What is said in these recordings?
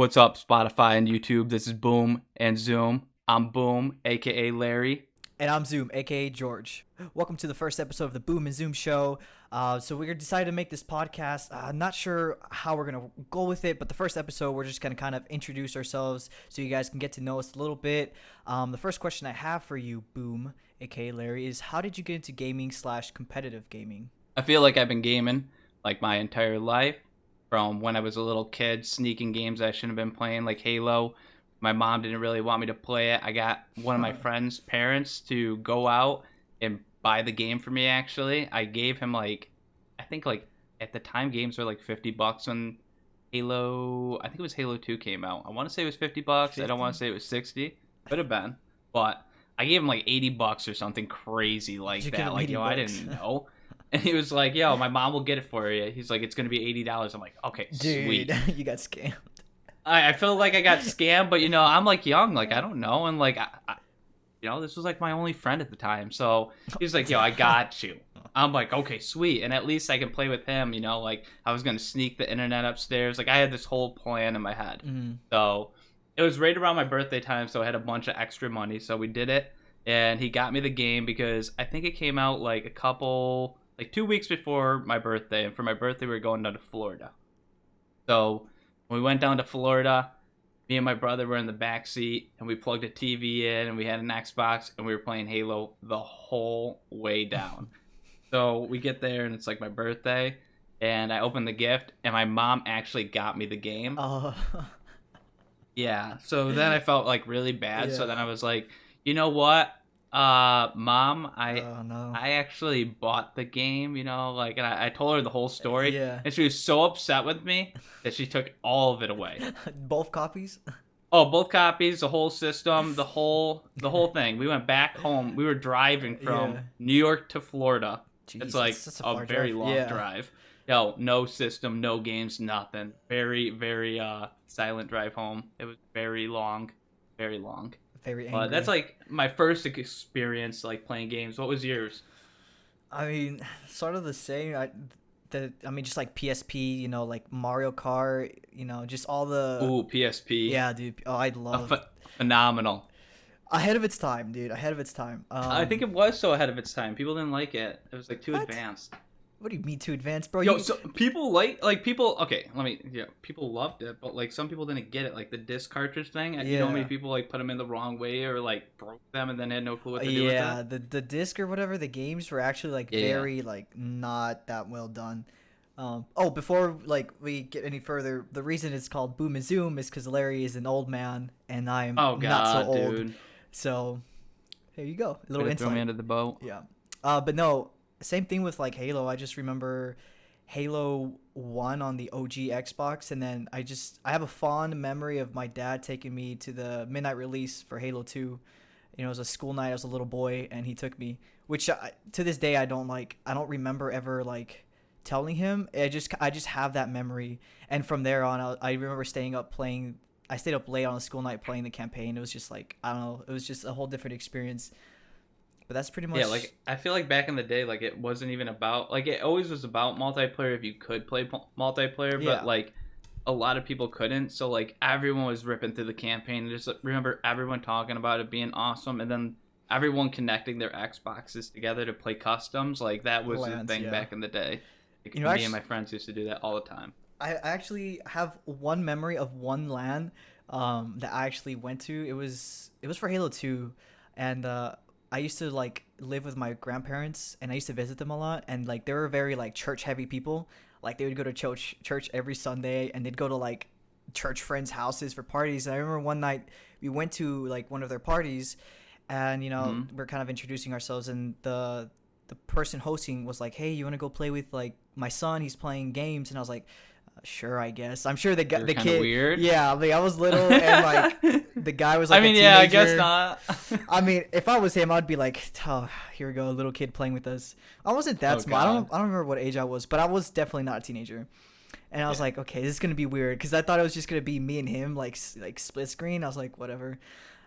What's up, Spotify and YouTube? This is Boom and Zoom. I'm Boom, aka Larry. And I'm Zoom, aka George. Welcome to the first episode of the Boom and Zoom show. So we're decided to make this podcast. Not sure how we're gonna go with it, but the first episode we're just gonna kind of introduce ourselves so you guys can get to know us a little bit. The first question I have for you, Boom, aka Larry, is how did you get into gaming/competitive gaming? I feel like I've been gaming like my entire life, from when I was a little kid, sneaking games I shouldn't have been playing, like Halo. My mom didn't really want me to play it. I got one of my friend's parents to go out and buy the game for me. Actually, I gave him I think at the time games were like $50 when Halo. I think it was Halo 2 came out. I want to say it was $50. I don't want to say it was 60. Could have been, but I gave him like $80 or something crazy like Did you give that. him Like, I $80? didn't know. And he was like, "Yo, my mom will get it for you." He's like, "It's gonna be $80." I'm like, "Okay, sweet." Dude, you got scammed. I feel like I got scammed, but I'm like young, like I don't know, and like this was like my only friend at the time. So he's like, "Yo, I got you." I'm like, "Okay, sweet," and at least I can play with him. Like I was gonna sneak the internet upstairs. Like I had this whole plan in my head. So it was right around my birthday time, so I had a bunch of extra money. So we did it, and he got me the game because I think it came out like 2 weeks before my birthday, and for my birthday we were going down to Florida. So when we went down to Florida, me and my brother were in the back seat, and we plugged a TV in, and we had an Xbox, and we were playing Halo the whole way down. So we get there, and it's like my birthday, and I open the gift, and my mom actually got me the game. Oh, Yeah. So then I felt like really bad. So Yeah. then I was like, you know what? Mom, oh no. I actually bought the game, and I told her the whole story, Yeah. and she was so upset with me that she took all of it away. Both copies? Oh, both copies, the whole system, the whole thing. We went back home. We were driving from Yeah. New York to Florida. Jeez, It's like that's a far very drive. long Yeah. drive. Yo, no system, no games, nothing. Very, very silent drive home. It was very long, very long. Very But angry. that's like my first experience like playing games. What was yours? I mean, sort of the same. Just like PSP, like Mario Kart, just all the. Ooh, PSP. Yeah, dude. Oh, I love. Phenomenal. Ahead of its time, dude. Ahead of its time. I think it was so ahead of its time. People didn't like it. It was like too What? advanced. What do you mean too advanced, bro? Yo, so people people. Okay, people loved it, but like some people didn't get it, like the disc cartridge thing. You know how many Yeah. people like put them in the wrong way or like broke them and then had no clue what to do with Yeah, it. the disc or whatever, the games were actually like Yeah. very like not that well done. Before like we get any further, the reason it's called Boom and Zoom is because Larry is an old man and I'm Oh not so god, old. dude. So there you go, a Way little to throw me insight. under the boat. Yeah. But no, same thing with like Halo. I just remember Halo 1 on the OG Xbox, and then I have a fond memory of my dad taking me to the midnight release for Halo 2. It was a school night. I was a little boy, and he took me, which to this day I don't remember ever like telling him. I just have that memory, and from there on, I remember staying up playing. I stayed up late on a school night playing the campaign. It was just like I don't know. It was just a whole different experience. But that's pretty much. Yeah, like I feel like back in the day, like it wasn't even about like it always was about multiplayer if you could play multiplayer, Yeah. but like a lot of people couldn't. So like everyone was ripping through the campaign. Just remember everyone talking about it being awesome, and then everyone connecting their Xboxes together to play customs. Like that was the LANs, thing yeah. back in the day. Like, You know, me actu- and my friends used to do that all the time. I actually have one memory of one LAN that I actually went to. It was for Halo 2, and I used to like live with my grandparents, and I used to visit them a lot, and like they were very like church heavy people. Like they would go to church every Sunday, and they'd go to like church friends' houses for parties. And I remember one night we went to like one of their parties, and we're kind of introducing ourselves, and the person hosting was like, "Hey, you want to go play with like my son? He's playing games." And I was like, "Sure, I guess." I'm sure You're the kinda kid. weird. Yeah, like I was little, and like the guy was like, I mean, a yeah, I guess teenager. not. I mean, if I was him, I'd be like, "Oh, here we go, a little kid playing with us." I wasn't that Oh, small. God. I don't remember what age I was, but I was definitely not a teenager. And I was like, "Okay, this is gonna be weird," because I thought it was just gonna be me and him, like split screen. I was like, "Whatever,"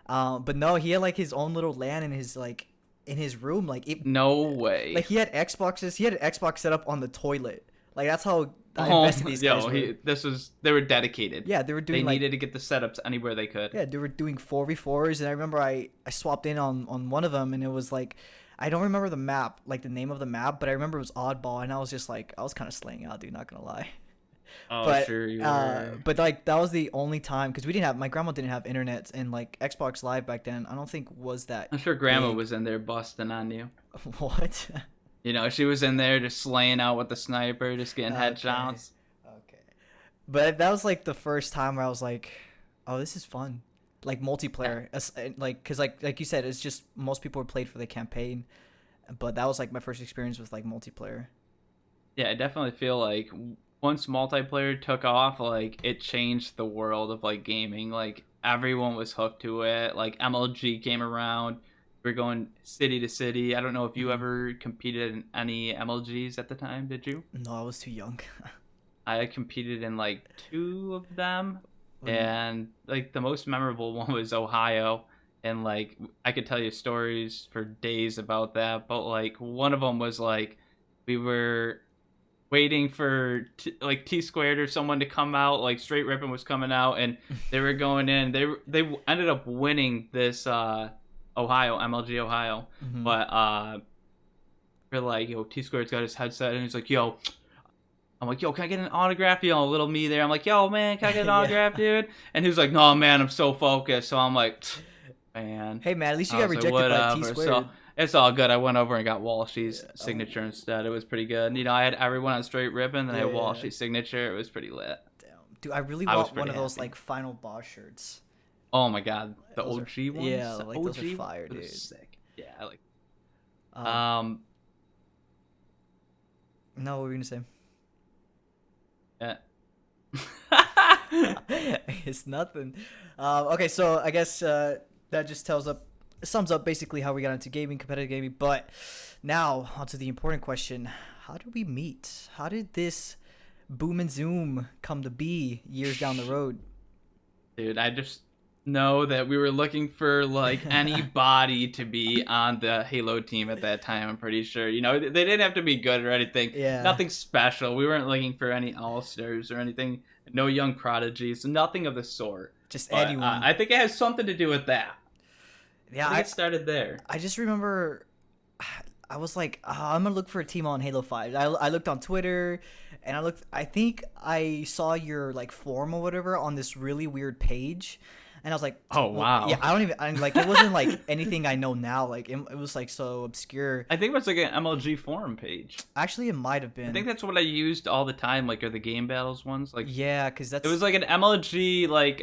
but no, he had like his own little LAN in his room, No way. like he had Xboxes. He had an Xbox set up on the toilet. Like I invested these guys. They were dedicated. Yeah, they were doing They like needed to get the setups anywhere they could. yeah, they were doing 4v4s, and I remember I swapped in on one of them, and it was like I don't remember the map, like the name of the map, but I remember it was Oddball, and I was just like I was kind of slaying out, dude. Not gonna lie. Oh, But sure you were. but like that was the only time because we didn't have my grandma didn't have internet, and like Xbox Live back then I don't think was that I'm sure Grandma big. was in there busting on you. What? You know, she was in there just slaying out with the sniper, just getting Okay. headshots. Okay. But that was like the first time where I was like, oh, this is fun. Like multiplayer. Like, cause like you said, it's just most people were played for the campaign. But that was like my first experience with like multiplayer. Yeah, I definitely feel like once multiplayer took off, like it changed the world of like gaming. Like everyone was hooked to it. Like MLG came around. We were going city to city. I don't know if you ever competed in any MLGs at the time, did you? No, I was too young. I competed in like 2 of them, When- and like the most memorable one was Ohio. And like I could tell you stories for days about that, but like one of them was like we were waiting for like T Squared or someone to come out, like Straight Rippin' was coming out, and they were going in. They ended up winning this Ohio MLG Ohio, Mhm. but we're like, yo, T Squared's got his headset, and he's like, yo. I'm like, yo, can I get an autograph? You know, little me there. I'm like, yo, man, can I get an Yeah. autograph, dude? And he was like, no, man, I'm so focused. So I'm like, man. Hey man, at least you I got was like, rejected by T whatever. Squared. So it's all good. I went over and got Walshy's Yeah. signature instead. It was pretty good. You know, I had everyone on Straight Ribbon, then I had Yeah. Walshy's signature. It was pretty lit. Damn. Dude, I really I was want one of pretty those happy. like Final Boss shirts. Oh my god, the Those are- OG ones. yeah, The like, those are OG fire, those are dude. Sick. Yeah, I like. Um, no, what were you gonna say? Yeah. It's nothing. Okay, so I guess that just sums up basically how we got into gaming, competitive gaming. But now onto the important question: how did we meet? How did this Boom and Zoom come to be years down the road? Dude, I just know that we were looking for like anybody to be on the Halo team at that time. I'm pretty sure. You know, they didn't have to be good or anything. Yeah. Nothing special. We weren't looking for any all-stars or anything. No young prodigies. Nothing of the sort. Just But, anyone. I think it has something to do with that. Yeah, I think it started there. I just remember I was like, I'm gonna look for a team on Halo 5. I looked on Twitter, and I think I saw your like forum or whatever on this really weird page, and I was like, Oh, wow. yeah, like it wasn't like anything I know now. Like it was like so obscure. I think it was like an MLG forum page. Actually, it might have been. I think that's what I used all the time. Like, are the game battles ones? Like, Yeah, because that's it was like an MLG like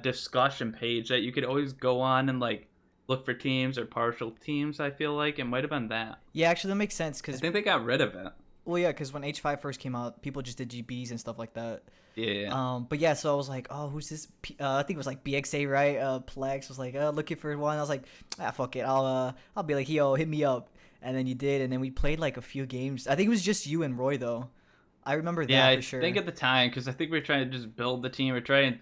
discussion page that you could always go on and like look for teams or partial teams. I feel like it might have been that. yeah, actually that makes sense I because think they got rid of it. well, yeah, because when H5 first came out, people just did GBs and stuff like that. Yeah. But yeah, so I was like, oh, who's this? I think it was like BXA, right? Plex was like, looking for one. I was like, fuck it, I'll be like, yo, hit me up. And then you did, and then we played like a few games. I think it was just you and Roy though. I remember that Yeah, I for sure. think at the time, because I think we were trying to just build the team or try and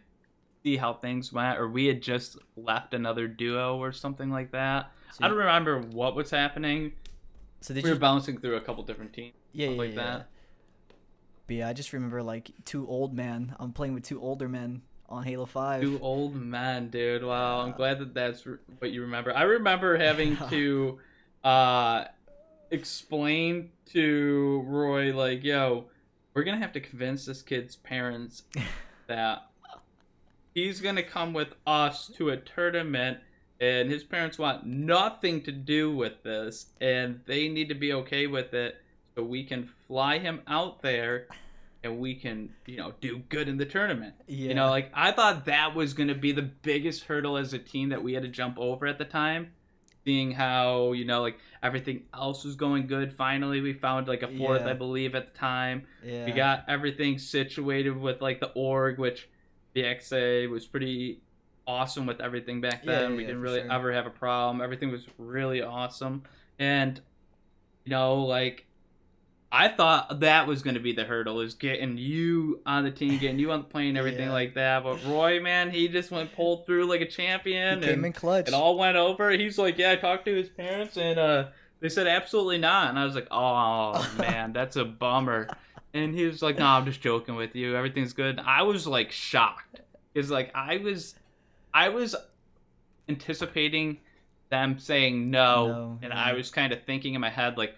see how things went, or we had just left another duo or something like that. So I don't remember what was happening. So did We were you? bouncing through a couple different teams. Yeah, stuff yeah, like yeah. that. But yeah, I just remember like two old men. I'm playing with two older men on Halo 5. 2 old men, dude. Wow, I'm Yeah. glad that that's what you remember. I remember having Yeah. to explain to Roy, like, yo, we're gonna have to convince this kid's parents that he's gonna come with us to a tournament, and his parents want nothing to do with this, and they need to be okay with it, so we can fly him out there, and we can, you know, do good in the tournament. Yeah. You know, like, I thought that was gonna be the biggest hurdle as a team that we had to jump over at the time. Seeing how, you know, like, everything else was going good. Finally, we found like a fourth, Yeah. I believe, at the time. Yeah. We got everything situated with like the org, which the XA was pretty awesome with everything back Yeah, then. yeah, We yeah, didn't for really sure. ever have a problem. Everything was really awesome. And, you know, like, I thought that was going to be the hurdle, is getting you on the team, getting you on the plane, everything Yeah. like that. But Roy, man, he just went pulled through like a champion. He came and in clutch. it all went over. He's like, yeah, I talked to his parents, and they said absolutely not. And I was like, oh man, that's a bummer. And he was like, "No, I'm just joking with you. Everything's good." I was like shocked. Cause like I was anticipating them saying no, No, and I yeah. was kind of thinking in my head like,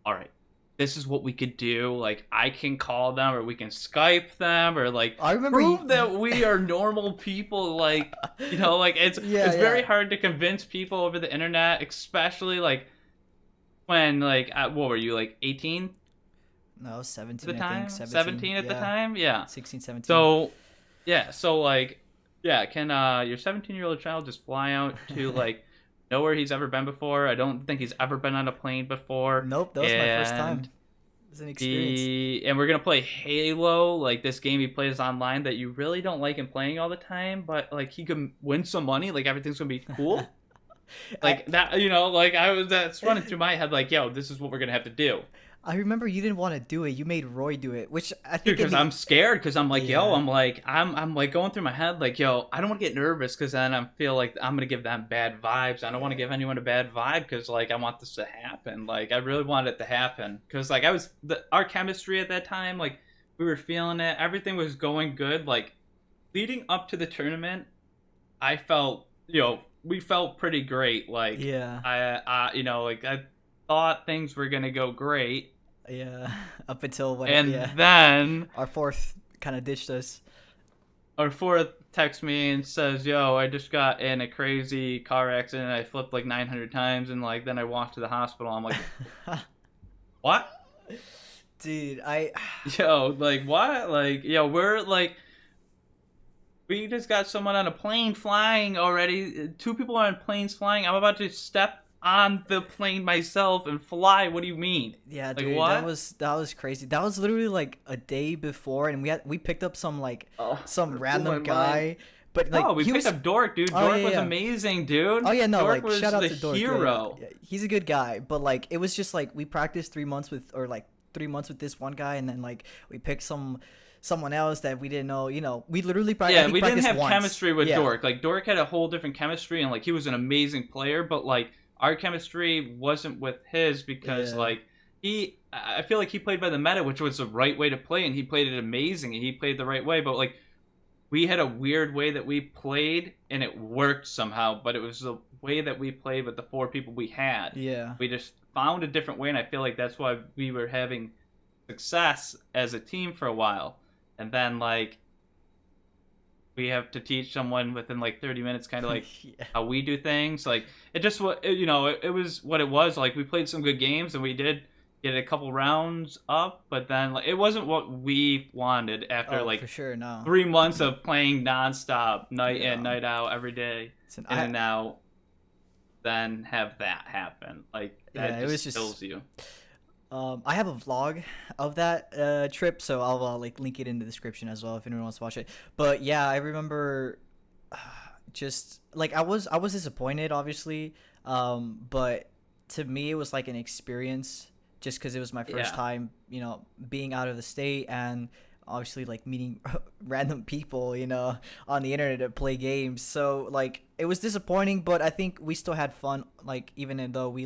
all right, this is what we could do. Like I can call them, or we can Skype them, or like I remember prove that we are normal people. Like like yeah, it's very yeah. hard to convince people over the internet, especially like when like what were you, like 18 No, I was at the 17, I think. time, 17. 17 at the Yeah. time, yeah. 16, 17. So yeah, so like yeah, can your 17-year-old child just fly out to like nowhere he's ever been before? I don't think he's ever been on a plane before, Nope, that was my first time. and It was an experience. we're gonna play Halo, like this game he plays online that you really don't like him playing all the time, but like he can win some money, like everything's gonna be cool. I Like that, like that's running through my head, like, yo, this is what we're gonna have to do. I remember you didn't want to do it. You made Roy do it, which I Dude, think in because I'm scared. Because I'm like, yo, yeah. I'm like going through my head, like, yo, I don't want to get nervous, because then I feel like I'm gonna give them bad vibes. I don't want to give anyone a bad vibe, because like I want this to happen. Like I really want it to happen, because like our chemistry at that time, like we were feeling it. Everything was going good. Like leading up to the tournament, I felt, we felt pretty great. Like Yeah. like I thought things were gonna go great, Yeah. Up until when and yeah. then Our fourth kind of ditched us. our fourth texts me and says, "Yo, I just got in a crazy car accident. I flipped like 900 times, and like then I walked to the hospital." I'm like, "What? Dude, I Yo, like what? Like, yo, we're like, we just got someone on a plane flying already. Two people are on planes flying. I'm about to step on the plane myself and fly. What do you mean? yeah, Like dude, what? that was crazy. That was literally like a day before, and we picked up some like Oh, some it blew my random mind. guy, but like No, we he picked was. up Dork, dude. Oh, Dork yeah, was yeah. amazing, dude. Oh yeah, no, Dork like was shout out the to Dork. Yeah, yeah, hero. yeah. He's a good guy, but like it was just like we practiced 3 months with, or like 3 months with this one guy, and then like we picked someone else that we didn't know. We literally Yeah, he we didn't practiced have once. chemistry with Yeah, Dork. Like Dork had a whole different chemistry, and like he was an amazing player, but like our chemistry wasn't with his, because yeah, like I feel like he played by the meta, which was the right way to play, and he played it amazing, and he played the right way, but like we had a weird way that we played, and it worked somehow, but it was the way that we played with the four people we had. yeah, We just found a different way, and I feel like that's why we were having success as a team for a while. And then like we have to teach someone within like 30 minutes kind of like yeah. how we do things. Like it just it was what it was. Like we played some good games, and we did get a couple rounds up, but then like, it wasn't what we wanted after Oh, like for sure, no. 3 months of playing nonstop, night in, Yeah. night out, every day, Listen, in and out. Then have that happen, like that Yeah, it just was just- kills you. I have a vlog of that trip, so I'll like link it in the description as well if anyone wants to watch it. But yeah, I remember just like I was disappointed, obviously, but to me it was like an experience, just because it was my first Yeah. time, being out of the state, and obviously like meeting random people, on the internet to play games. So like it was disappointing, but I think we still had fun. Like even though we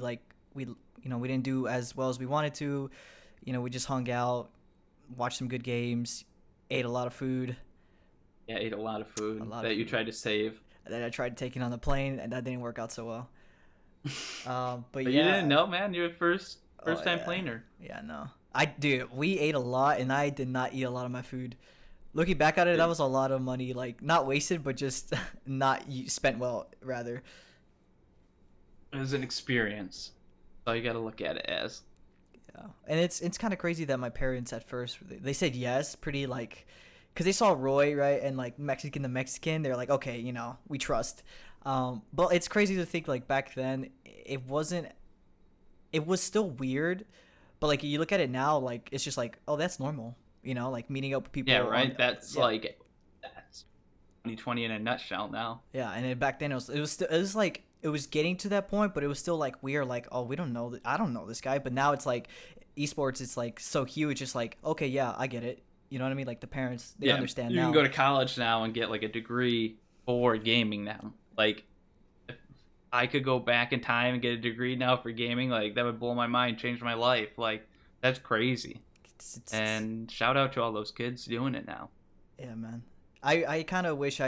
we didn't do as well as we wanted to. We just hung out, watched some good games, ate a lot of food. Yeah, ate a lot of food A lot of that you food. tried to save. And then I tried taking on the plane, and that didn't work out so well. But But yeah, you didn't know, man. You're a first time yeah. planer. Yeah, no. Dude, we ate a lot, and I did not eat a lot of my food. Looking back at it, that was a lot of money, like not wasted, but just not spent well, rather. It was an experience. So you got to look at it as. Yeah, and it's kind of crazy that my parents at first they said yes, pretty like, because they saw Roy, right, and like Mexican to Mexican, they're like, okay, we trust. But it's crazy to think like back then it wasn't. It was still weird, but like you look at it now, like it's just like, oh, that's normal, like meeting up with people. Yeah, right. That's yeah. like that's 2020 in a nutshell now. Yeah, and then back then it was like it was getting to that point, but it was still like weird, like, oh, we don't know, I don't know this guy. But now it's like esports, it's like so huge. It's like, okay, yeah, I get it. You know what I mean? Like the parents, they understand you now. can go to college now and get like a degree for gaming now. Like if I could go back in time and get a degree now for gaming, like that would blow my mind, change my life. Like that's crazy. And shout out to all those kids doing it now. Yeah, man. I kind of wish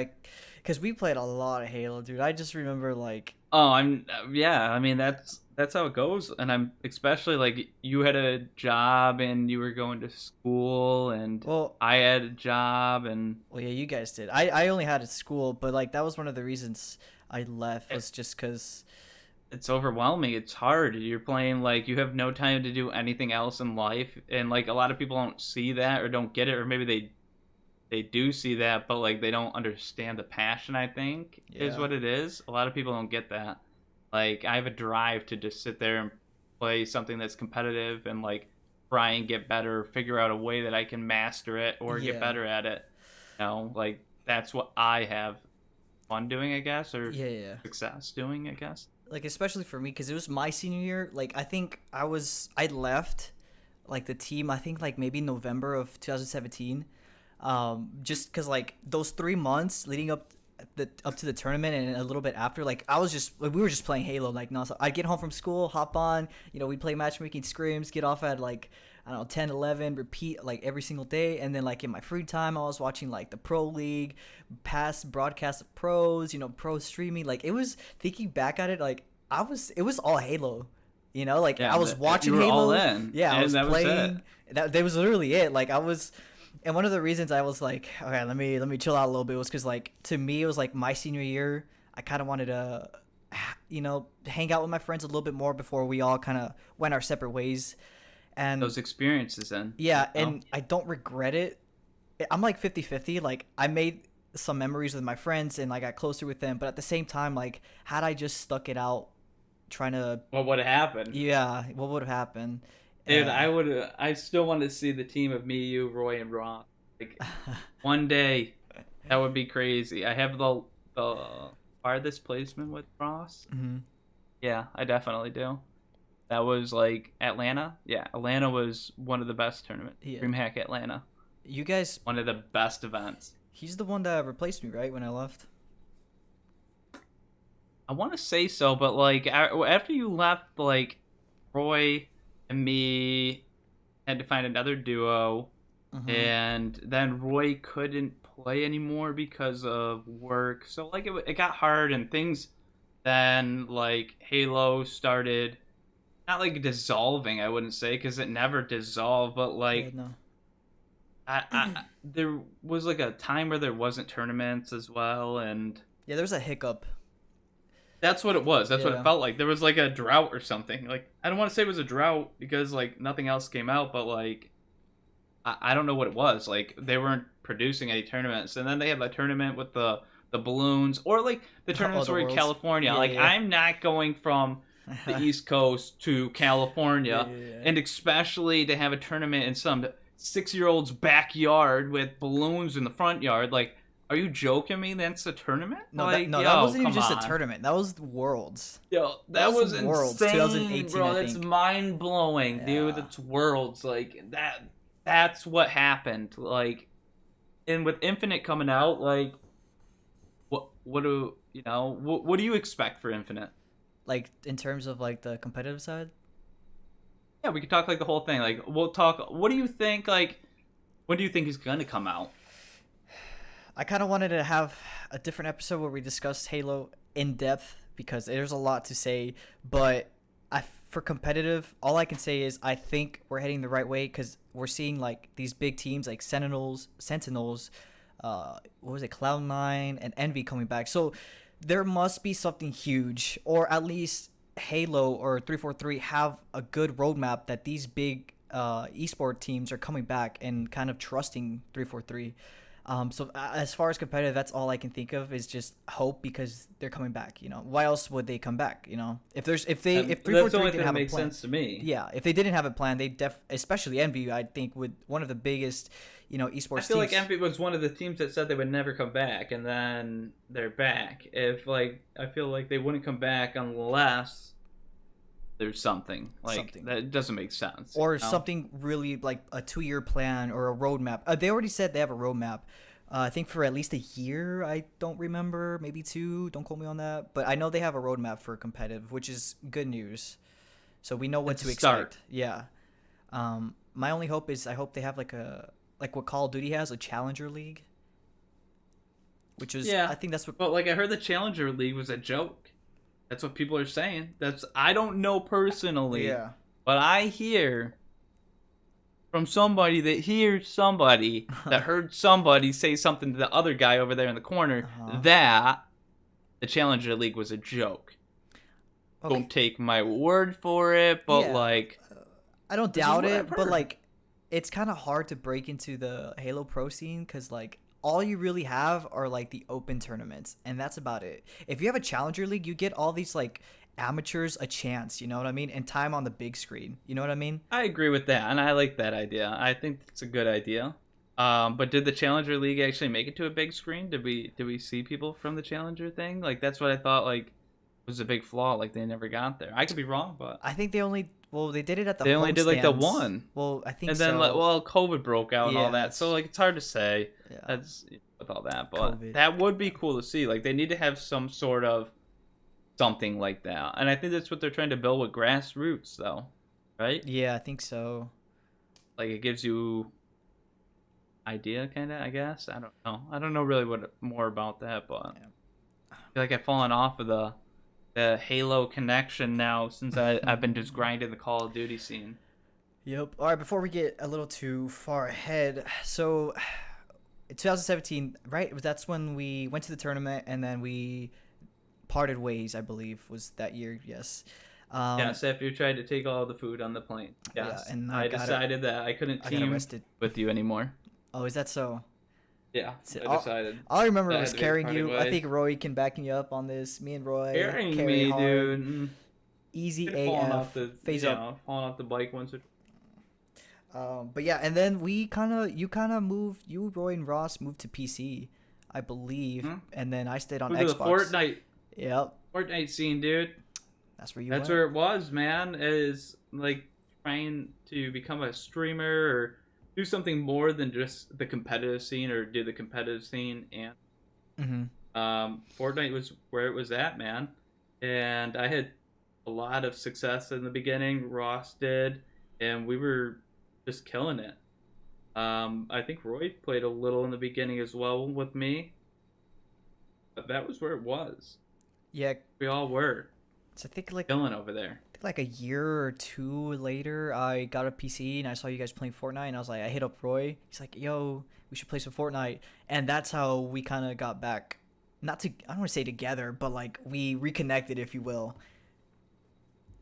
because we played a lot of Halo, dude. I just remember like, Oh, I'm yeah. I mean, that's how it goes, and I'm especially like you had a job and you were going to school, and well, I had a job, and yeah, you guys did. I only had at school, but like that was one of the reasons I left it, was just because. it's overwhelming. It's hard. You're playing like you have no time to do anything else in life, and like a lot of people don't see that or don't get it, or maybe they do see that, but like they don't understand the passion. I think is Yeah. what it is. A lot of people don't get that. Like I have a drive to just sit there and play something that's competitive and like try and get better, figure out a way that I can master it or get Yeah. better at it. Like that's what I have fun doing, I guess, or Yeah, yeah. success doing, I guess. Like especially for me because it was my senior year. Like I think I left like the team. I think like maybe November of 2017. Just because like those 3 months leading up to the tournament and a little bit after, like I was just like, we were just playing Halo like nonstop. I'd get home from school, hop on, we play matchmaking scrims, get off at like I don't know 10, 11, repeat like every single day, and then like in my free time I was watching like the Pro League, past broadcast of pros, pro streaming. Like it was thinking back at it, like it was all Halo. Like Yeah, I was watching you were Halo. all in. Yeah, I and was that playing. Was That was literally it. Like I was, and one of the reasons I was like, okay, let me chill out a little bit was because like to me it was like my senior year. I kind of wanted to, hang out with my friends a little bit more before we all kind of went our separate ways. And those experiences then. yeah, and I don't regret it. I'm like 50-50. Like I made some memories with my friends and I got closer with them, but at the same time, like had I just stuck it out, trying to, What would have happened? yeah, what would have happened? Dude, I still want to see the team of me, you, Roy, and Ross. Like one day, that would be crazy. I have the farthest placement with Ross. Mm-hmm. Yeah, I definitely do. That was like Atlanta. Yeah, Atlanta was one of the best tournaments. Yeah. DreamHack Atlanta, You guys, one of the best events. he's the one that replaced me, right, when I left? I want to say so, but like after you left, like Roy and me had to find another duo. Mm-hmm. And then Roy couldn't play anymore because of work. So like it got hard and things. Then like Halo started, not like dissolving. I wouldn't say because it never dissolved, but like Yeah, no. there was like a time where there wasn't tournaments as well, and Yeah, there was a hiccup. that's what it was. That's what Yeah. it felt like. There was like a drought or something. Like I don't want to say it was a drought because like nothing else came out, but like. I don't know what it was. Like they weren't producing any tournaments, and then they had the tournament with the balloons, or like the tournaments the were in Worlds. California. Yeah, like yeah. I'm not going from the East Coast to California, Yeah. and especially to have a tournament in some 6-year-old's backyard with balloons in the front yard. Like, are you joking me? That's a tournament? No, like, that wasn't even come just on. a tournament. That was the Worlds. Yo, that That was was Worlds, insane, 2018, bro. I That's think. mind blowing, Yeah. dude. That's Worlds. Like that's what happened. Like, and with Infinite coming out, like, what do what do you expect for Infinite? Like in terms of like the competitive side. Yeah, we could talk like the whole thing. Like, we'll talk. What do you think? Like, when do you think is gonna come out? I kind of wanted to have a different episode where we discuss Halo in depth because there's a lot to say. But for competitive, all I can say is I think we're heading the right way because we're seeing like these big teams like Sentinels, what was it, Cloud9 and Envy coming back. So there must be something huge, or at least Halo or 343 have a good roadmap that these big esport teams are coming back and kind of trusting 343. So as far as competitive, that's all I can think of is just hope because they're coming back. Why else would they come back? If That's 343 the only didn't thing that have a makes plan, sense to me. yeah, if they didn't have a plan, they especially Envy, I think would one of the biggest, esports. I feel like teams. Envy was one of the teams that said they would never come back, and then they're back. I feel like they wouldn't come back unless there's something that doesn't make sense. Or something really like a 2-year plan or a roadmap. They already said they have a roadmap. I think for at least a year. I don't remember, maybe 2. Don't quote me on that. But I know they have a roadmap for competitive, which is good news. So we know what It's to a start. expect. Yeah. My only hope is I hope they have like what Call of Duty has, a Challenger League, which is Yeah, I think that's what. but like I heard the Challenger League was a joke. That's what people are saying. I don't know personally, Yeah. but I hear from somebody that hears somebody that heard somebody say something to the other guy over there in the corner Uh-huh. that the Challenger League was a joke. Okay. Don't take my word for it, but Yeah. like I don't this is doubt what it, I've but heard. like, it's kind of hard to break into the Halo Pro scene because like all you really have are like the open tournaments, and that's about it. If you have a Challenger League, you get all these like amateurs a chance, you know what I mean, and time on the big screen. You know what I mean? I agree with that, and I like that idea. I think it's a good idea. But did the Challenger League actually make it to a big screen? Did we see people from the Challenger thing? Like that's what I thought like was a big flaw. Like they never got there. I could be wrong, but I think they did it at the they only home did like the stands. one, Well, I think and then so. like well, COVID broke out and all Yeah, that. So like it's hard to say. yeah. That's with all that, but COVID. that would be cool to see. Like they need to have some sort of something like that, and I think that's what they're trying to build with grassroots, though, right? Yeah, I think so. Like it gives you idea, kind of. I guess I don't know. I don't know really what more about that, but Yeah. I feel like I've fallen off of the Halo connection now since I've been just grinding the Call of Duty scene. Yep. All right, before we get a little too far ahead, so in 2017, right? That's when we went to the tournament and then we parted ways, I believe, was that year. Yes. Yes, after you tried to take all the food on the plane. Yes, Yeah, and I decided that I couldn't I got team arrested. with you anymore. Oh, is that so? Yeah, So I decided. All I remember That was had to be the carrying party you. I ways. think Roy can back me up on this. Me and Roy Carrying carry me, hard. dude. Easy Falling AF. off the Phase you up. know, falling off the bike once or But yeah, and then you kind of moved. You, Roy, and Ross moved to PC, I believe, Mhm. and then I stayed on Look at the Xbox. Fortnite Yep, scene, dude. that's where you That's went. where it was, man. Is like trying to become a streamer or do something more than just the competitive scene or do the competitive scene. And Fortnite was where it was at, man. And I had a lot of success in the beginning. Ross did, and we were just killing it. I think Roy played a little in the beginning as well with me, but that was where it was. Yeah, We all were so I think like killing over there. a year or two later, I got a PC and I saw you guys playing Fortnite, and I was like, I hit up Roy. He's like, "Yo, we should play some Fortnite," and that's how we kind of got back. Not to, I don't want to say together, but like we reconnected, if you will.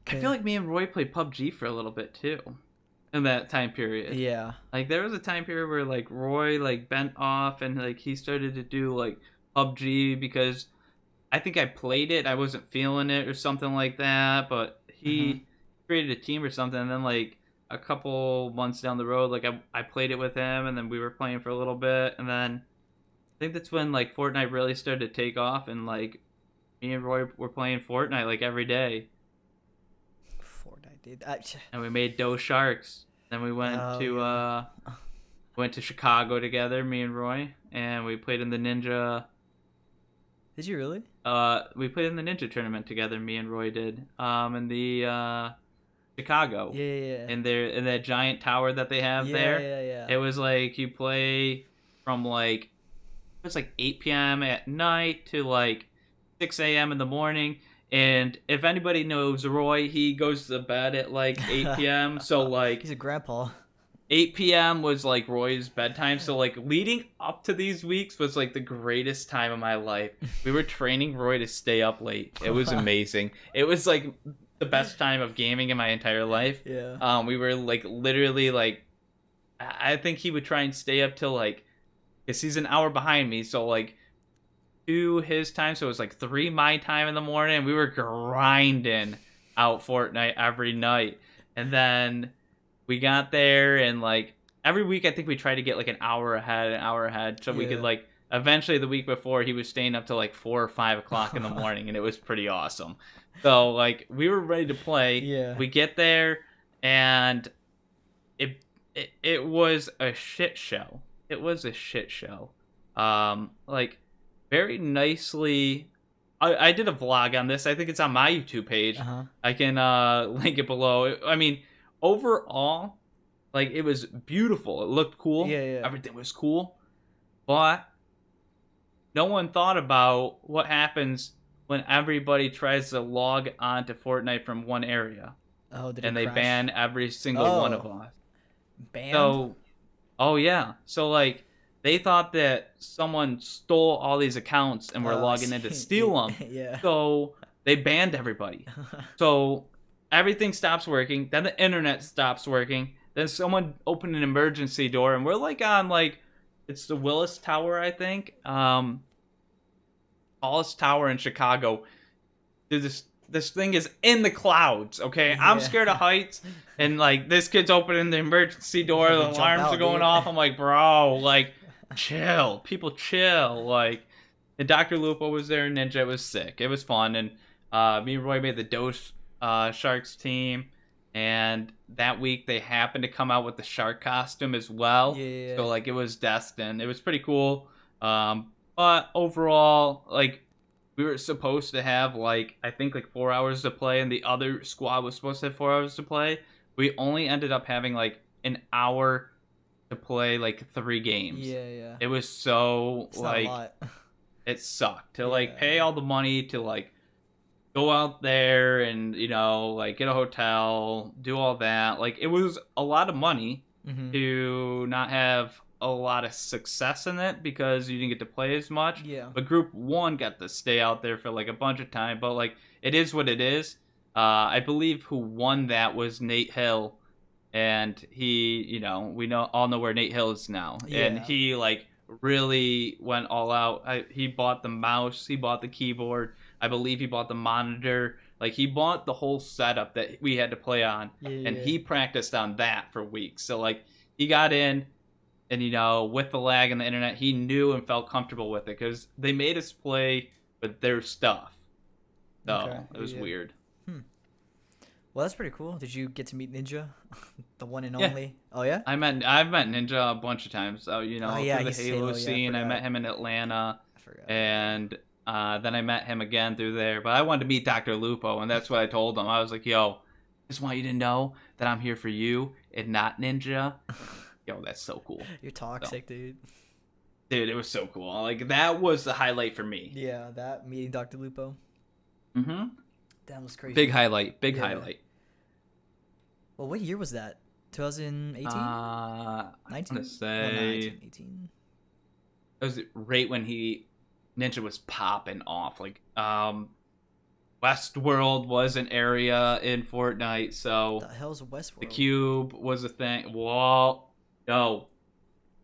I feel like me and Roy played PUBG for a little bit too, in that time period. Yeah. Like there was a time period where like Roy like bent off and like he started to do like PUBG because I think I played it, I wasn't feeling it or something like that, but he created a team or something, and then like a couple months down the road, like I played it with him, and then we were playing for a little bit, and then I think that's when like Fortnite really started to take off, and like me and Roy were playing Fortnite like every day, Fortnite, dude. and we made Doe Sharks. Then we went to Chicago together, me and Roy, and we played in the Ninja. Did you really? We played in the Ninja tournament together. Me and Roy did. In the Chicago. Yeah. In that giant tower that they have there. Yeah. It was like you play from like it was like 8 p.m. at night to like 6 a.m. in the morning. And if anybody knows Roy, he goes to bed at like 8 p.m. So like He's a grandpa. 8 p.m. was like Roy's bedtime. So like leading up to these weeks was like the greatest time of my life. We were training Roy to stay up late. It was amazing. It was like the best time of gaming in my entire life. Yeah. We were like literally like I think he would try and stay up till like because he's an hour behind me. So like 2 his time, so it was like 3 my time in the morning. We were grinding out Fortnite every night, and then we got there, and like every week I think we tried to get like an hour ahead so we could like eventually the week before he was staying up till like 4 or 5 o'clock in the morning, and it was pretty awesome. So like we were ready to play. Yeah. We get there, and it was a shit show. It was a shit show. Like very nicely. I did a vlog on this. I think it's on my YouTube page. Uh-huh. I can link it below. I mean, overall, Like, it was beautiful. It looked cool. Yeah, yeah. Everything was cool. But no one thought about what happens when everybody tries to log on to Fortnite from one area. Oh, did And it they crash? ban every single one of Oh, us. banned? So, oh yeah. So, like, they thought that someone stole all these accounts and were Oh, I logging in to see. steal them. Yeah. So, they banned everybody. So, everything stops working. Then the internet stops working. Then someone opened an emergency door, and we're like on like it's the Willis Tower, I think. Tallest tower in Chicago. Dude, this thing is in the clouds. Okay, I'm Yeah. scared of heights, and like this kid's opening the emergency door, the Jump alarms out, are going dude. off. I'm like, bro, like, chill, people, chill. Like, and Dr. Lupo was there, Ninja. It was sick. It was fun, and me and Roy made the Dose Sharks team. And that week they happened to come out with the shark costume as well. Yeah. So like it was destined. It was pretty cool. But overall, like we were supposed to have like I think like 4 hours to play, and the other squad was supposed to have 4 hours to play. We only ended up having like an hour to play like 3 games. Yeah, yeah. It was so It's not a like lot. it sucked to like Yeah. pay all the money to like go out there and like get a hotel, do all that. Like it was a lot of money Mm-hmm. to not have a lot of success in it because you didn't get to play as much. Yeah. But group 1 got to stay out there for like a bunch of time. But like it is what it is. I believe who won that was Nate Hill, and he, we all know where Nate Hill is now, and Yeah. he like really went all out. He bought the mouse, he bought the keyboard. I believe he bought the monitor. Like he bought the whole setup that we had to play on, Yeah, and yeah. he practiced on that for weeks. So like he got in, and with the lag and the internet, he knew and felt comfortable with it because they made us play with their stuff. So Okay, it was yeah. weird. Well, that's pretty cool. Did you get to meet Ninja, the one and Yeah. only? Oh yeah. I've met Ninja a bunch of times. So Oh, yeah, through the he's Halo Halo, yeah, I scene, I forgot. met him in Atlanta, I forgot. and then I met him again through there. But I wanted to meet Dr. Lupo, and that's what I told him. I was like, "Yo, just want you to know that I'm here for you and not Ninja." Yo, that's so cool, You're toxic, dude. dude. It was so cool. Like that was the highlight for me. Yeah, that meeting Dr. Lupo. Mm-hmm. That was crazy. Big highlight. Big Yeah. highlight. Well, what year was that? 2018? I'm 19? gonna No, say 18. it was right when Ninja was popping off. Like Westworld was an area in Fortnite, so The hell's Westworld? the cube was a thing. Whoa, yo,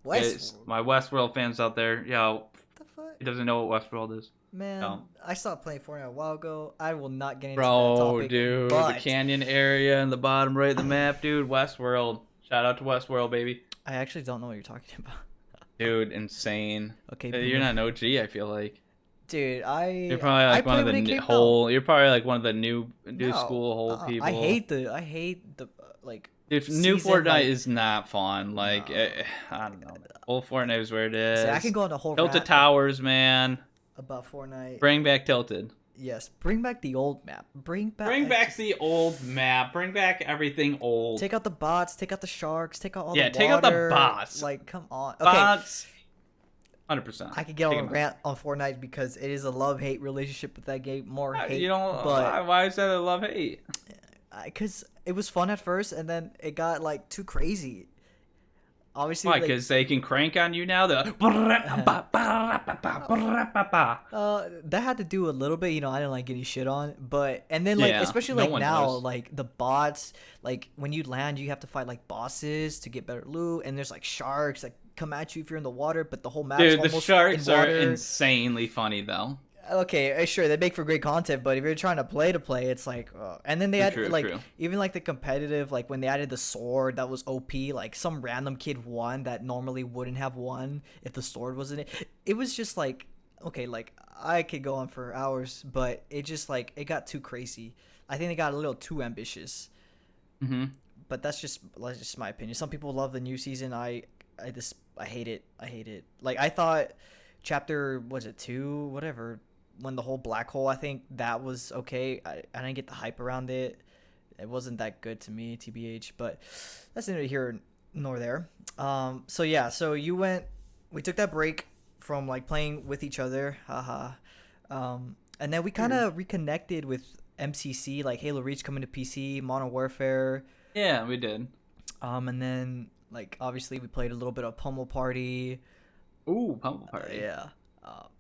it's Westworld? my Westworld fans out there, yo, What the fuck? he doesn't know what Westworld is. Man, No. I stopped playing Fortnite a while ago. I will not get into that Bro, topic. dude, but the canyon area in the bottom right of the map, dude, Westworld. Shout out to Westworld, baby. I actually don't know what you're talking about. Dude, insane. Okay, You're not an OG, I feel like. dude. You're probably like one of the You're probably like one of the new school whole people. I hate the like. Dude, new season, Fortnite like- is not fun. Like, No. I don't know. Old Fortnite is where it is. See, I can go on a whole Tilted rant Towers, man. about Fortnite. Bring back Tilted. Yes, bring back the old map. Bring back the old map. Bring back everything old. Take out the bots. Take out the sharks. Take out all the water. take out the bots. Like, come on. Okay, Bots. 100%. I could get on a rant on Fortnite because it is a love-hate relationship with that game. More hate, but Why is that a love hate? because it was fun at first, and then it got like too crazy. Obviously, Why? like, Because they can crank on you now. that had to do a little bit. I didn't like getting shit on, but and then like Yeah, especially no like one now, does. like the bots, like when you land, you have to fight like bosses to get better loot, and there's like sharks that come at you if you're in the water, but the whole map's Dude, the almost sharks in are water. insanely funny though. Okay, sure, they make for great content, but if you're trying to play, it's like, and then they had True, like true. even like the competitive, like when they added the sword, that was OP. Like some random kid won that normally wouldn't have won if the sword wasn't it. It was just like, okay, like I could go on for hours, but it just like it got too crazy. I think they got a little too ambitious. Mm-hmm. But that's just my opinion. Some people love the new season. I hate it. I hate it. Like I thought chapter was it 2, whatever, when the whole black hole, I think that was okay. I didn't get the hype around it. It wasn't that good to me, TBH, but that's neither here nor there. So yeah, so you went. We took that break from like playing with each other, haha. And then we kind Weird. of reconnected with MCC, like Halo Reach coming to PC, Modern Warfare. Yeah, we did. And then like obviously we played a little bit of Pummel Party. Ooh, Pummel Party. Yeah.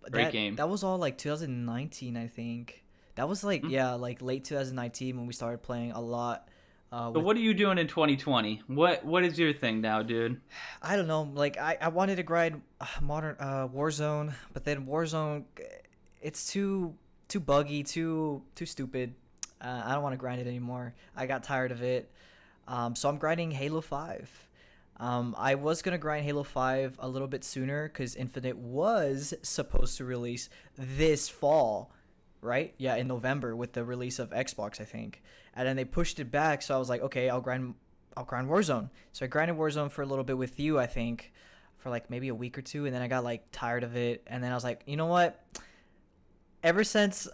But Great that game. that was all like 2019, I think. That was like Hmm? yeah, like late 2019 when we started playing a lot. So With what are you doing in 2020? What is your thing now, dude? I don't know, like I wanted to grind modern Warzone, but then Warzone, it's too buggy, too stupid. I don't want to grind it anymore. I got tired of it. So I'm grinding Halo 5. I was gonna grind Halo 5 a little bit sooner because Infinite was supposed to release this fall, right? Yeah, in November with the release of Xbox, I think. And then they pushed it back, so I was like, okay, I'll grind Warzone. So I grinded Warzone for a little bit with you, I think, for like maybe a week or two, and then I got like tired of it, and then I was like, you know what? Ever since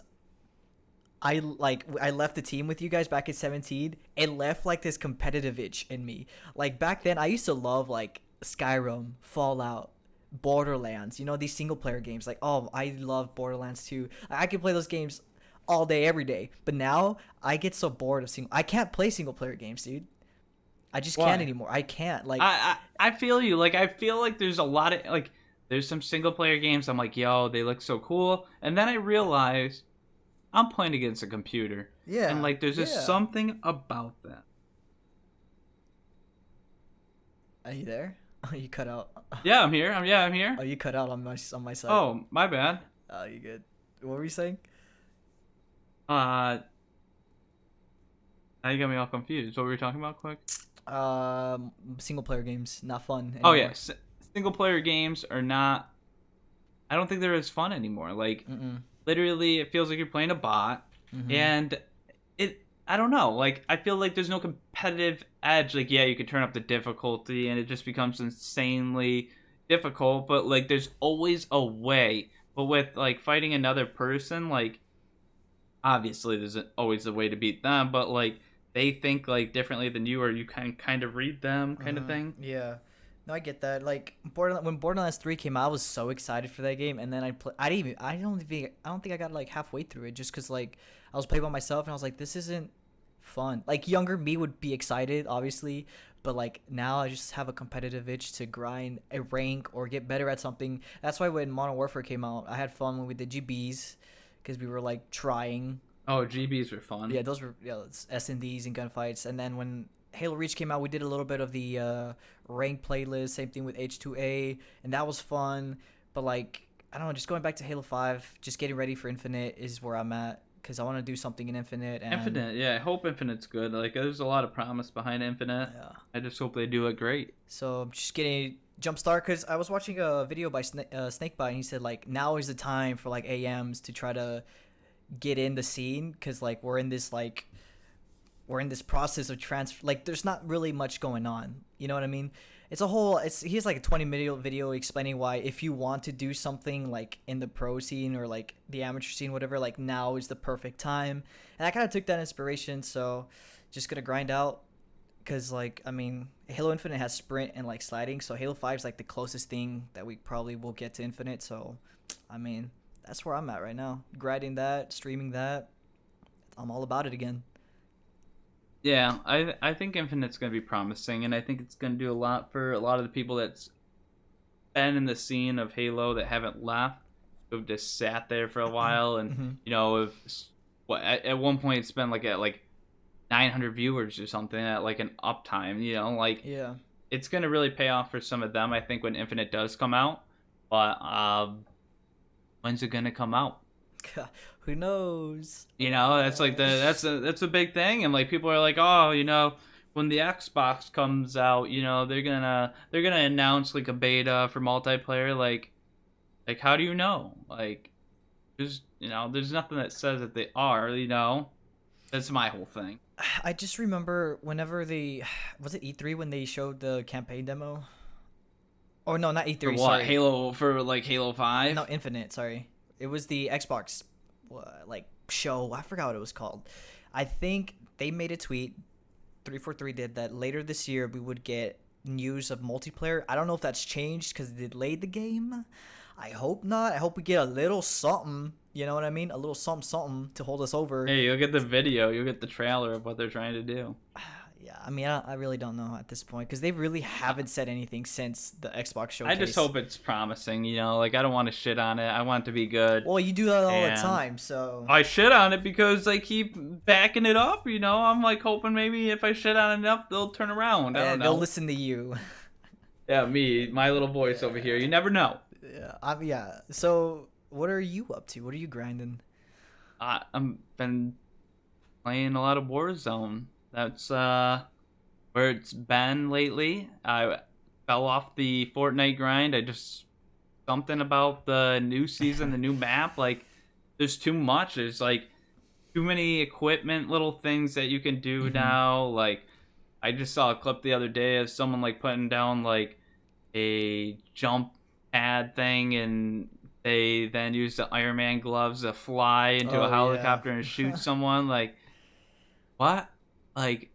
I left the team with you guys back at 17, it left like this competitive itch in me. Like back then I used to love like Skyrim, Fallout, Borderlands, these single player games. Like, oh, I love Borderlands 2. I could play those games all day every day. But now I get so bored of I can't play single player games, dude. I just can't Why? anymore. I can't like I feel you. Like I feel like there's a lot of like there's some single player games I'm like, yo, they look so cool. And then I realize I'm playing against a computer. And yeah. like there's just Yeah. something about that. Are you there? Oh, you cut out. Yeah, I'm here. I'm here. Oh, you cut out on my side. Oh, my bad. Oh, you good. What were you saying? Uh Now you got me all confused. What were we talking about quick? Single player games, not fun Oh anymore. yeah, single player games are not I don't think they're as fun anymore. Like Mm-mm. literally it feels like you're playing a bot Mm-hmm. and I don't know. Like I feel like there's no competitive edge. Like yeah, you could turn up the difficulty and it just becomes insanely difficult, but like there's always a way. But with like fighting another person, like obviously there's always a way to beat them, but like they think like differently than you or you can kind of read them kind of Mm-hmm. thing. Yeah. No, I get that. Like when Borderlands 3 came out, I was so excited for that game, and then I didn't even, I don't think I got like halfway through it just because like I was playing by myself and I was like, this isn't fun. Like younger me would be excited, obviously, but like now I just have a competitive itch to grind a rank or get better at something. That's why when Modern Warfare came out, I had fun when we did GBs because we were like trying. Oh, GBs are fun. Yeah, those were S&Ds and gunfights. And then when Halo Reach came out, we did a little bit of the rank playlist. Same thing with H2A, and that was fun. But like, I don't know, just going back to Halo 5, just getting ready for Infinite is where I'm at because I want to do something in Infinite. And Infinite, yeah, I hope Infinite's good. Like there's a lot of promise behind Infinite. yeah, I just hope they do it great. so I'm just getting jump start because I was watching a video by Snakebite, and he said like now is the time for like AMs to try to get in the scene because like we're in this process of transfer. Like there's not really much going on, you know what I mean? It's he has like a 20-minute video explaining why if you want to do something like in the pro scene or like the amateur scene, whatever, like now is the perfect time. And I kind of took that inspiration, so just gonna grind out because like I mean Halo Infinite has sprint and like sliding, so Halo 5 is like the closest thing that we probably will get to Infinite. So I mean that's where I'm at right now, grinding that, streaming that. I'm all about it again. Yeah, I think Infinite's gonna be promising, and I think it's gonna do a lot for a lot of the people that's been in the scene of Halo that haven't left, who've just sat there for a while, and Hmm. you know, if what at one point it's been like at like 900 viewers or something at like an uptime. You know, like Yeah. it's gonna really pay off for some of them. I think when Infinite does come out, but when's it gonna come out? Who knows? You know, that's like that's a big thing, and like people are like, oh, you know, when the Xbox comes out, you know, they're gonna announce like a beta for multiplayer. Like how do you know? Like there's nothing that says that they are. You know, that's my whole thing. I just remember whenever they was it E3 when they showed the campaign demo? Or no, not For E3. what Sorry, Halo for like Halo 5? no, Infinite. Sorry, it was the Xbox like show. I forgot what it was called. I think they made a tweet. 343 did that later this year. We would get news of multiplayer. I don't know if that's changed because they delayed the game. I hope not. I hope we get a little something. You know what I mean? A little something, something to hold us over. Hey, you'll get the video. You'll get the trailer of what they're trying to do. Yeah, I mean, I really don't know at this point because they really haven't said anything since the Xbox showcase. I just hope it's promising, you know? Like, I don't want to shit on it. I want it to be good. Well, you do that all the And time, so. I shit on it because they keep backing it up, you know? I'm, like, hoping maybe if I shit on it enough, they'll turn around. I don't And know. they'll listen to you. Yeah, me, my little voice over here. You never know. Yeah. So, what are you up to? What are you grinding? I've been playing a lot of Warzone. That's where it's been lately. I fell off the Fortnite grind. I just something about the new season, the new map. Like, there's too much. There's like too many equipment, little things that you can do now. Like, I just saw a clip the other day of someone like putting down like a jump pad thing, and they then use the Iron Man gloves to fly into a helicopter and shoot someone. Like, what? Like,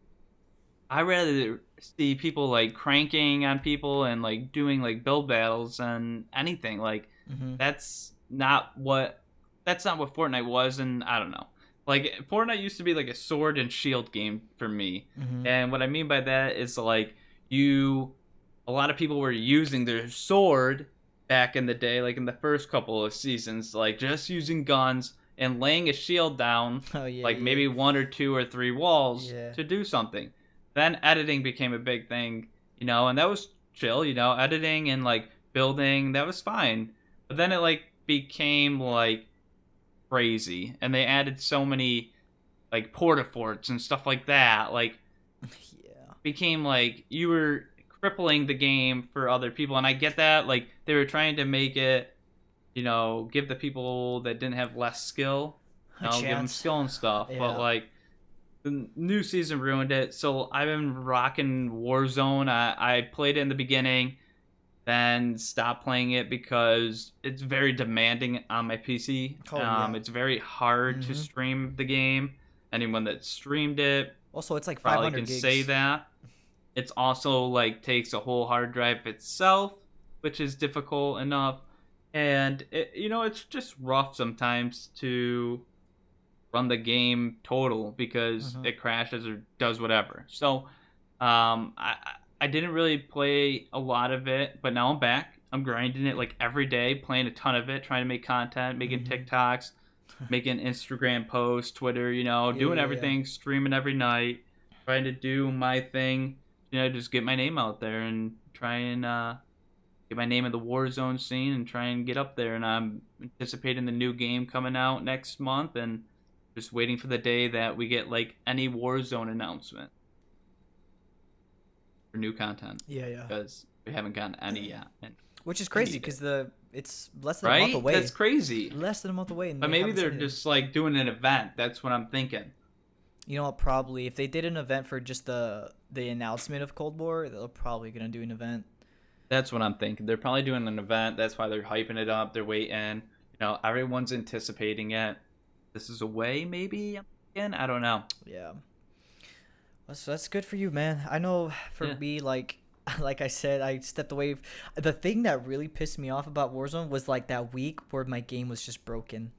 I'd rather see people like cranking on people and like doing like build battles and anything. Like, that's not what Fortnite was, and I don't know. Like, Fortnite used to be like a sword and shield game for me. And what I mean by that is like a lot of people were using their sword back in the day, like in the first couple of seasons, like just using guns and laying a shield down, maybe 1 or 2 or 3 walls to do something. Then editing became a big thing, you know, and that was chill, you know, editing and like building, that was fine. But then it like became like crazy, and they added so many like porta-forts and stuff like that. Like, became like you were crippling the game for other people, and I get that. Like, they were trying to make it, you know, give the people that didn't have less skill, you know, give them skill and stuff. But like, the new season ruined it. So I've been rocking Warzone. I played it in the beginning, then stopped playing it because it's very demanding on my PC. It's very hard to stream the game. Anyone that streamed it also, it's like 500 probably can gigs. say that. It's also like takes a whole hard drive itself, which is difficult enough. And it, you know, it's just rough sometimes to run the game total because it crashes or does whatever. So I didn't really play a lot of it, but now I'm back. I'm grinding it like every day, playing a ton of it, trying to make content, making TikToks, making Instagram posts, Twitter, you know, doing everything, streaming every night, trying to do my thing, you know, just get my name out there and try and get my name in the Warzone scene and try and get up there. And I'm anticipating the new game coming out next month, and just waiting for the day that we get like any Warzone announcement for new content. Because we haven't gotten any yet. And which is crazy because it's less than a month away. That's crazy. Less than a month away. But maybe they're just like doing an event. That's what I'm thinking. You know what? Probably if they did an event for just the announcement of Cold War, they're probably gonna do an event. That's what I'm thinking. They're probably doing an event. That's why they're hyping it up. They're waiting. You know, everyone's anticipating it. This is a way, maybe. Again, I don't know. Yeah. So that's good for you, man. I know for me, like I said, I stepped away. The thing that really pissed me off about Warzone was like that week where my game was just broken.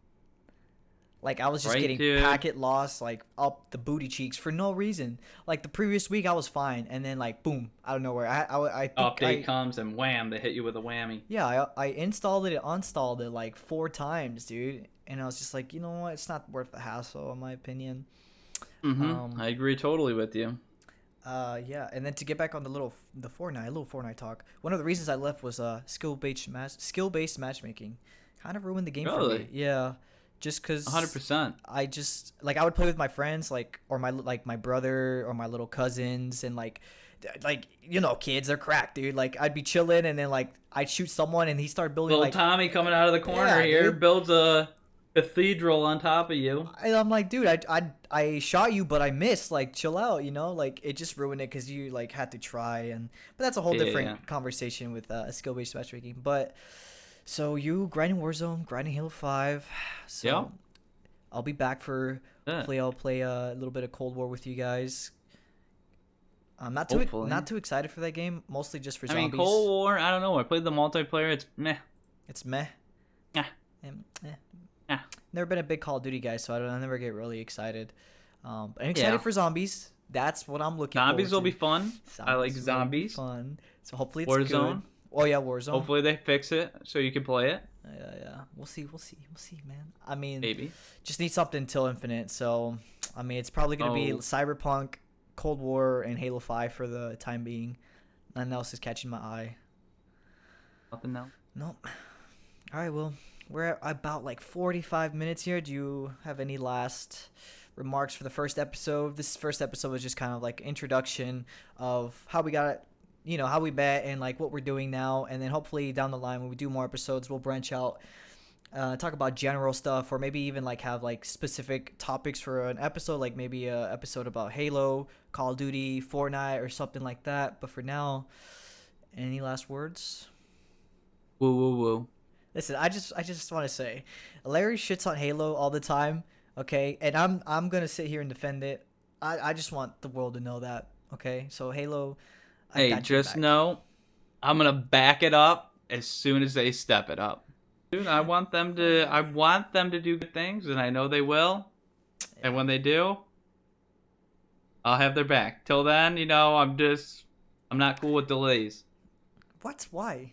Like, I was just getting packet loss, like, up the booty cheeks for no reason. Like, the previous week, I was fine. And then, like, boom, out of nowhere. I think update comes and wham, they hit you with a whammy. Yeah, I installed it, unstalled it, like, 4 times, dude. And I was just like, you know what? It's not worth the hassle, in my opinion. I agree totally with you. Yeah, and then to get back on the little Fortnite talk. One of the reasons I left was skill-based matchmaking. Kind of ruined the game for me. Yeah. Just because 100%. I just like I would play with my friends or my brother or my little cousins and like you know, kids, they're cracked, dude. Like, I'd be chilling and then like I'd shoot someone and he started building little like Tommy coming out of the corner here, dude, builds a cathedral on top of you. And I'm like, dude, I shot you but I missed. Like, chill out, you know. Like, it just ruined it because you like had to try. But that's a whole different conversation with skill-based matchmaking. But so you grinding Warzone, grinding Halo 5. So I'll be back for hopefully I'll play a little bit of Cold War with you guys. I'm not Hopefully. too excited for that game. Mostly just for I mean, zombies. Cold War. I don't know. I played the multiplayer. It's meh. It's meh. Yeah. Eh. Yeah. Never been a big Call of Duty guy, so I never get really excited. But I'm excited for zombies. That's what I'm looking Zombies will forward be to. fun. I like will be zombies. Fun. So hopefully it's Warzone. good. Oh yeah, Warzone. Hopefully they fix it so you can play it. Yeah. We'll see, man. I mean, Maybe. just need something till Infinite. So, I mean, it's probably gonna be Cyberpunk, Cold War, and Halo 5 for the time being. Nothing else is catching my eye. Nothing else. Nope. All right, well, we're at about like 45 minutes here. Do you have any last remarks for the first episode? This first episode was just kind of like introduction of how we got it, how we met and like what we're doing now. And then hopefully down the line when we do more episodes, we'll branch out, talk about general stuff, or maybe even like have like specific topics for an episode, like maybe a episode about Halo, Call of Duty, Fortnite, or something like that. But for now, any last words? Woo woo woo. Listen, I just want to say, Larry shits on Halo all the time, okay? And I'm gonna sit here and defend it. I just want the world to know that, okay? So Halo, Hey, just know, I'm gonna back it up as soon as they step it up. Dude, I want them to do good things, and I know they will. Yeah. And when they do, I'll have their back. Till then, I'm not cool with delays. What? Why?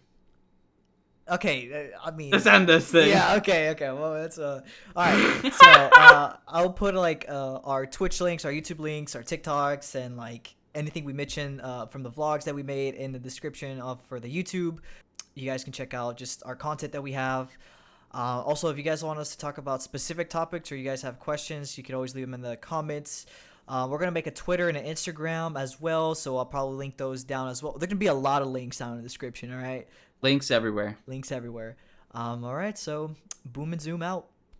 Okay, I mean, let's end this thing. Yeah, okay. Well, that's all right. So I'll put like our Twitch links, our YouTube links, our TikToks, and like anything we mention from the vlogs that we made in the description for the YouTube. You guys can check out just our content that we have. Also, if you guys want us to talk about specific topics or you guys have questions, you can always leave them in the comments. We're gonna make a Twitter and an Instagram as well, so I'll probably link those down as well. There can be a lot of links down in the description. All right. Links everywhere. All right, so boom and zoom out.